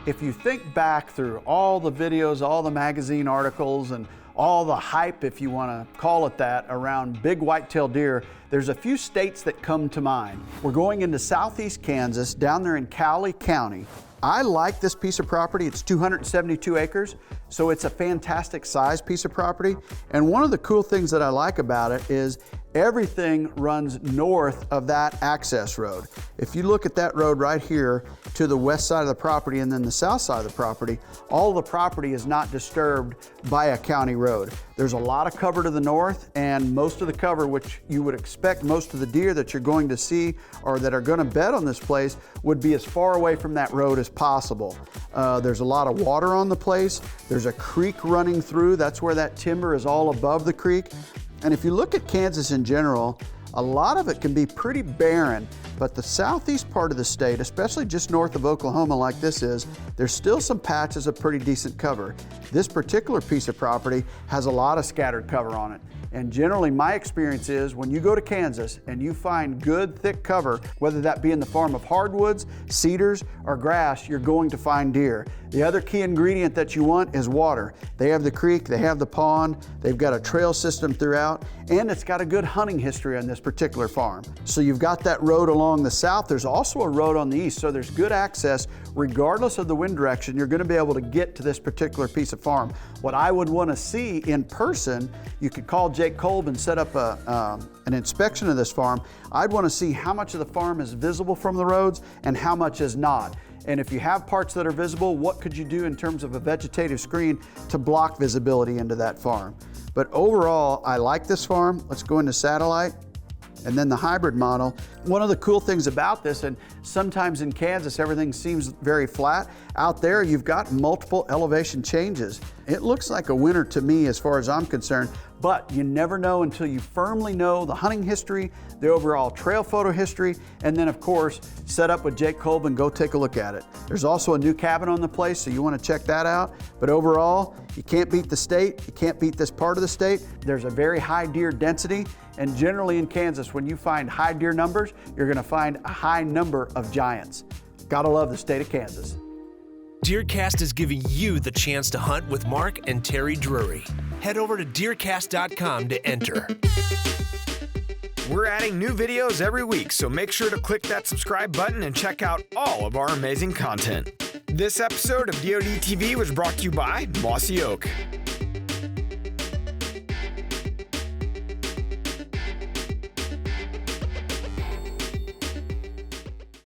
If you think back through all the videos, all the magazine articles, and all the hype, if you want to call it that, around big whitetail deer, there's a few states that come to mind. We're going into southeast Kansas, down there in Cowley County. I like this piece of property. It's 272 acres, so it's a fantastic size piece of property. And one of the cool things that I like about it is everything runs north of that access road. If you look at that road right here to the west side of the property and then the south side of the property, all the property is not disturbed by a county road. There's a lot of cover to the north, and most of the cover, which you would expect most of the deer that you're going to see or that are going to bed on this place, would be as far away from that road as possible. There's a lot of water on the place. There's a creek running through. That's where that timber is all above the creek. And if you look at Kansas in general, a lot of it can be pretty barren, but the southeast part of the state, especially just north of Oklahoma like this is, there's still some patches of pretty decent cover. This particular piece of property has a lot of scattered cover on it. And generally my experience is when you go to Kansas and you find good thick cover, whether that be in the form of hardwoods, cedars, or grass, you're going to find deer. The other key ingredient that you want is water. They have the creek, they have the pond, they've got a trail system throughout, and it's got a good hunting history on this particular farm. So you've got that road along the south. There's also a road on the east, so there's good access. Regardless of the wind direction, you're going to be able to get to this particular piece of farm. What I would want to see in person, you could call Jake Kolb and set up an inspection of this farm. I'd want to see how much of the farm is visible from the roads and how much is not. And if you have parts that are visible, what could you do in terms of a vegetative screen to block visibility into that farm? But overall, I like this farm. Let's go into satellite. And then the hybrid model. One of the cool things about this, and sometimes in Kansas everything seems very flat, out there you've got multiple elevation changes. It looks like a winner to me as far as I'm concerned, but you never know until you firmly know the hunting history, the overall trail photo history, and then of course set up with Jake Kolb and go take a look at it. There's also a new cabin on the place, so you want to check that out. But overall, you can't beat the state, you can't beat this part of the state. There's a very high deer density, and generally in Kansas, when you find high deer numbers, you're going to find a high number of giants. Gotta love the state of Kansas. DeerCast is giving you the chance to hunt with Mark and Terry Drury. Head over to DeerCast.com to enter. We're adding new videos every week, so make sure to click that subscribe button and check out all of our amazing content. This episode of DoD TV was brought to you by Mossy Oak.